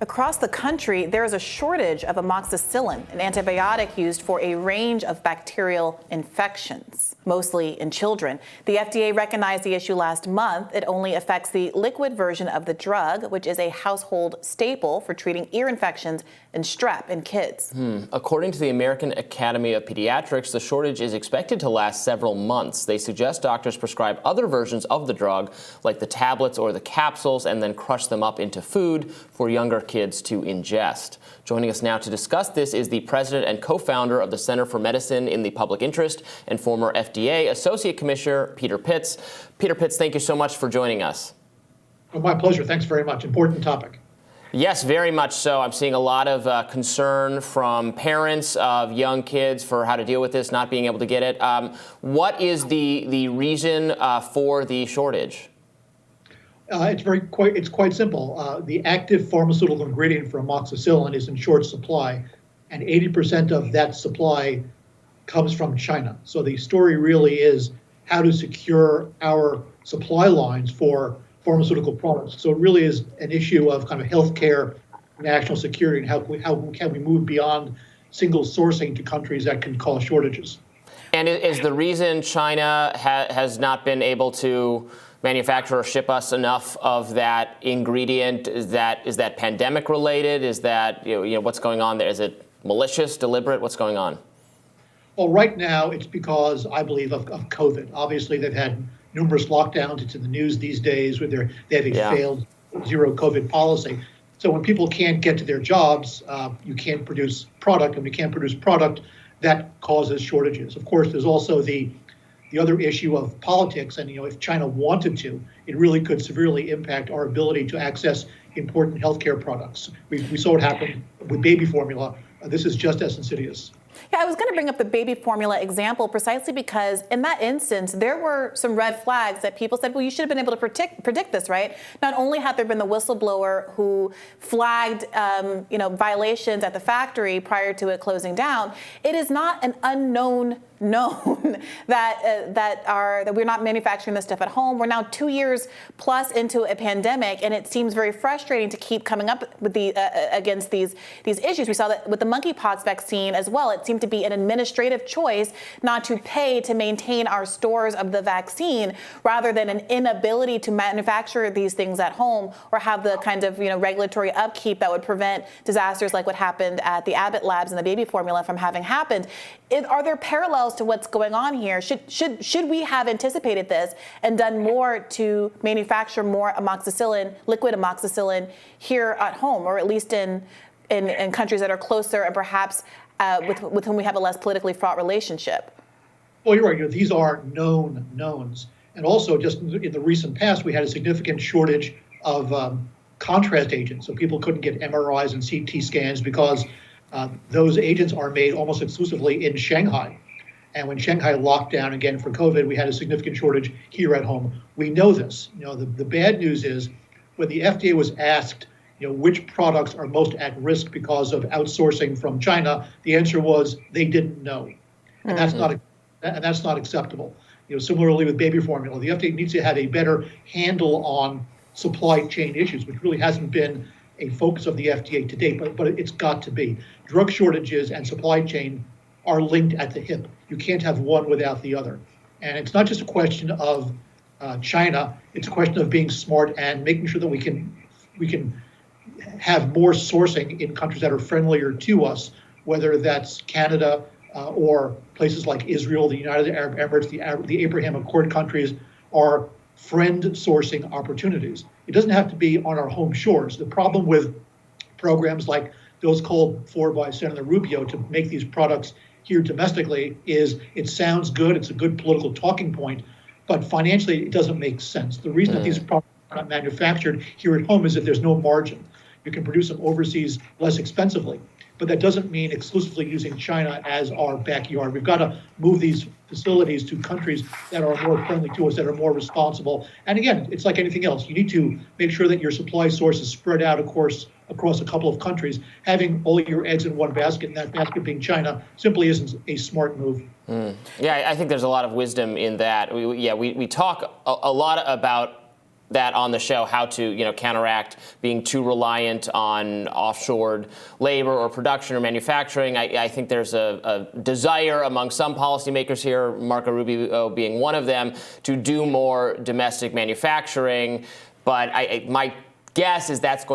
Across the country, there is a shortage of amoxicillin, an antibiotic used for a range of bacterial infections, mostly in children. The FDA recognized the issue last month. It only affects the liquid version of the drug, which is a household staple for treating ear infections and strep in kids. According to the American Academy of Pediatrics, the shortage is expected to last several months. They suggest doctors prescribe other versions of the drug, like the tablets or the capsules, and then crush them up into food for younger kids to ingest. Joining us now to discuss this is the president and co-founder of the Center for Medicine in the Public Interest and former FDA Associate Commissioner Peter Pitts. Peter Pitts, thank you so much for joining us. Oh, my pleasure. Thanks very much. Important topic. Yes, very much so. I'm seeing a lot of concern from parents of young kids for how to deal with this, not being able to get it. What is the reason for the shortage? It's quite simple. The active pharmaceutical ingredient for amoxicillin is in short supply, and 80% of that supply comes from China. So the story really is how to secure our supply lines for pharmaceutical products. So it really is an issue of kind of healthcare, national security, and how can we move beyond single sourcing to countries that can cause shortages. And is the reason China has not been able to manufacture or ship us enough of that ingredient, is that pandemic related? Is that what's going on there? Is it malicious, deliberate? What's going on? Well, right now it's because, I believe, of COVID. Obviously, they've had numerous lockdowns. It's in the news these days where they have a failed zero COVID policy. So when people can't get to their jobs, you can't produce product, and we can't produce product, that causes shortages. Of course, there's also the other issue of politics, and if China wanted to, it really could severely impact our ability to access important healthcare products. We saw what happened with baby formula. This is just as insidious. Yeah, I was going to bring up the baby formula example precisely because in that instance, there were some red flags that people said, well, you should have been able to predict this, right? Not only had there been the whistleblower who flagged, violations at the factory prior to it closing down, it is not an unknown known that we're not manufacturing this stuff at home. We're now 2 years plus into a pandemic, and it seems very frustrating to keep coming up with against these issues. We saw that with the monkeypox vaccine as well. It seemed to be an administrative choice not to pay to maintain our stores of the vaccine, rather than an inability to manufacture these things at home or have the kind of regulatory upkeep that would prevent disasters like what happened at the Abbott labs and the baby formula from having happened. Are there parallels to what's going on here? Should we have anticipated this and done more to manufacture more amoxicillin, liquid amoxicillin here at home, or at least in countries that are closer and perhaps with whom we have a less politically fraught relationship? Well, you're right. These are known knowns. And also, just in the recent past, we had a significant shortage of contrast agents. So people couldn't get MRIs and CT scans because those agents are made almost exclusively in Shanghai. And when Shanghai locked down again for COVID, we had a significant shortage here at home. We know this. The bad news is when the FDA was asked, which products are most at risk because of outsourcing from China, the answer was they didn't know. And that's not acceptable. Similarly with baby formula, the FDA needs to have a better handle on supply chain issues, which really hasn't been a focus of the FDA to date, but it's got to be. Drug shortages and supply chain are linked at the hip. You can't have one without the other. And it's not just a question of China, it's a question of being smart and making sure that we can have more sourcing in countries that are friendlier to us, whether that's Canada or places like Israel, the United Arab Emirates, the Abraham Accord countries are friend sourcing opportunities. It doesn't have to be on our home shores. The problem with programs like those called for by Senator Rubio to make these products here domestically is it sounds good, it's a good political talking point, but financially it doesn't make sense. The reason that these products are not manufactured here at home is that there's no margin. You can produce them overseas less expensively, but that doesn't mean exclusively using China as our backyard. We've got to move these facilities to countries that are more friendly to us, that are more responsible. And again, it's like anything else. You need to make sure that your supply source is spread out, of course, across a couple of countries. Having all your eggs in one basket, and that basket being China, simply isn't a smart move. Yeah, I think there's a lot of wisdom in that. We talk a lot about that on the show, how to counteract being too reliant on offshored labor or production or manufacturing. I think there's a desire among some policymakers here, Marco Rubio being one of them, to do more domestic manufacturing. But my guess is that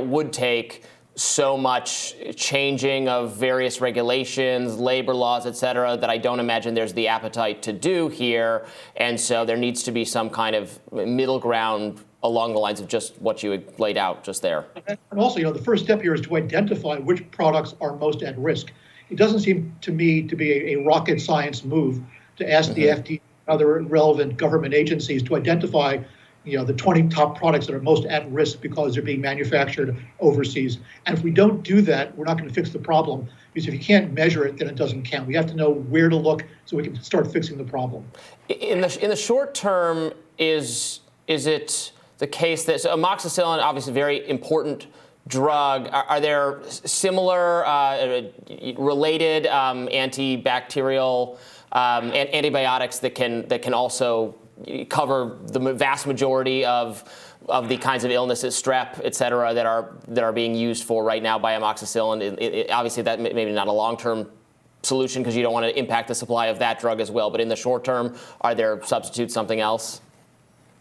would take so much changing of various regulations, labor laws, et cetera, that I don't imagine there's the appetite to do here. And so there needs to be some kind of middle ground along the lines of just what you had laid out just there. And also, the first step here is to identify which products are most at risk. It doesn't seem to me to be a rocket science move to ask the FDA and other relevant government agencies to identify the 20 top products that are most at risk because they're being manufactured overseas. And if we don't do that, we're not going to fix the problem, because if you can't measure it, then it doesn't count. We have to know where to look so we can start fixing the problem. In the short term, is it the case that amoxicillin, obviously a very important drug, are there similar related antibacterial antibiotics that can also cover the vast majority of the kinds of illnesses, strep, et cetera, that are being used for right now by amoxicillin? Obviously, that maybe not a long-term solution because you don't want to impact the supply of that drug as well. But in the short term, are there substitutes, something else?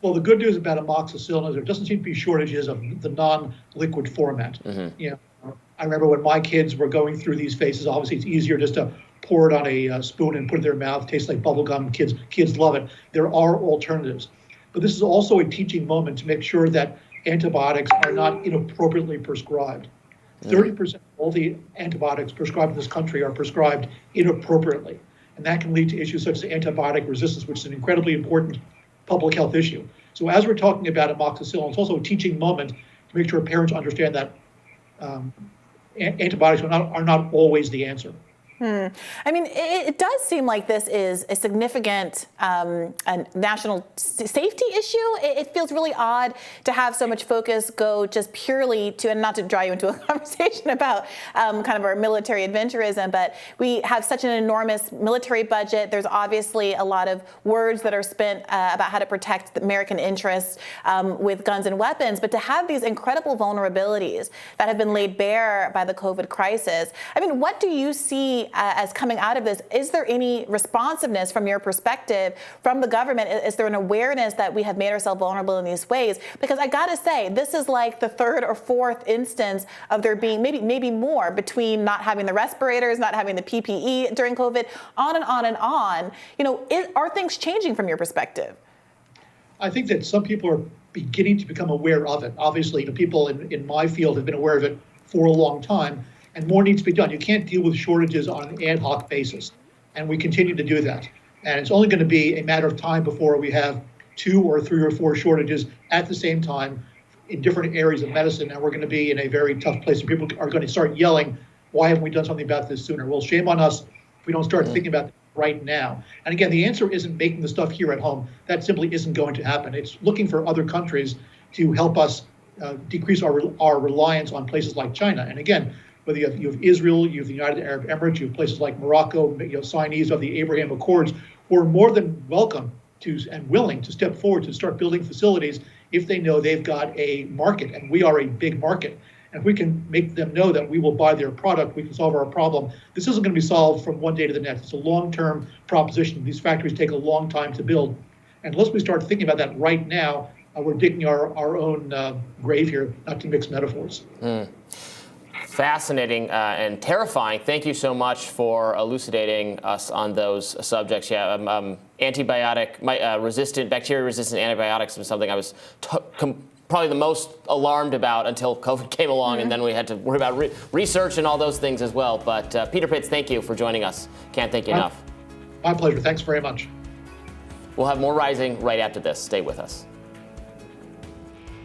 Well, the good news about amoxicillin is there doesn't seem to be shortages of the non-liquid format. I remember when my kids were going through these phases, obviously it's easier just to pour it on a spoon and put it in their mouth. It tastes like bubble gum. Kids love it. There are alternatives. But this is also a teaching moment to make sure that antibiotics are not inappropriately prescribed. 30% of all the antibiotics prescribed in this country are prescribed inappropriately. And that can lead to issues such as antibiotic resistance, which is an incredibly important public health issue. So as we're talking about amoxicillin, it's also a teaching moment to make sure parents understand that antibiotics are not always the answer. I mean, it does seem like this is a significant national safety issue. It feels really odd to have so much focus go just purely to, and not to draw you into a conversation about kind of our military adventurism, but we have such an enormous military budget. There's obviously a lot of words that are spent about how to protect the American interests with guns and weapons, but to have these incredible vulnerabilities that have been laid bare by the COVID crisis, I mean, what do you see as coming out of this? Is there any responsiveness from your perspective from the government? Is there an awareness that we have made ourselves vulnerable in these ways? Because I gotta say, this is like the third or fourth instance of there being maybe more, between not having the respirators, not having the PPE during COVID, on and on and on. Are things changing from your perspective? I think that some people are beginning to become aware of it. Obviously, the people in my field have been aware of it for a long time. And more needs to be done. You can't deal with shortages on an ad hoc basis. And we continue to do that. And it's only going to be a matter of time before we have 2 or 3 or 4 shortages at the same time in different areas of medicine. And we're going to be in a very tough place. And people are going to start yelling, why haven't we done something about this sooner? Well, shame on us if we don't start thinking about it right now. And again, the answer isn't making the stuff here at home. That simply isn't going to happen. It's looking for other countries to help us decrease our reliance on places like China. And again, whether you have Israel, you have the United Arab Emirates, you have places like Morocco, signees of the Abraham Accords, who are more than welcome to and willing to step forward to start building facilities if they know they've got a market, and we are a big market. And if we can make them know that we will buy their product, we can solve our problem. This isn't going to be solved from one day to the next. It's a long-term proposition. These factories take a long time to build. And unless we start thinking about that right now, we're digging our own grave here, not to mix metaphors. Fascinating and terrifying. Thank you so much for elucidating us on those subjects. Yeah, bacteria-resistant antibiotics was something I was probably the most alarmed about until COVID came along, and then we had to worry about research and all those things as well. But Peter Pitts, thank you for joining us. Can't thank you enough. My pleasure. Thanks very much. We'll have more Rising right after this. Stay with us.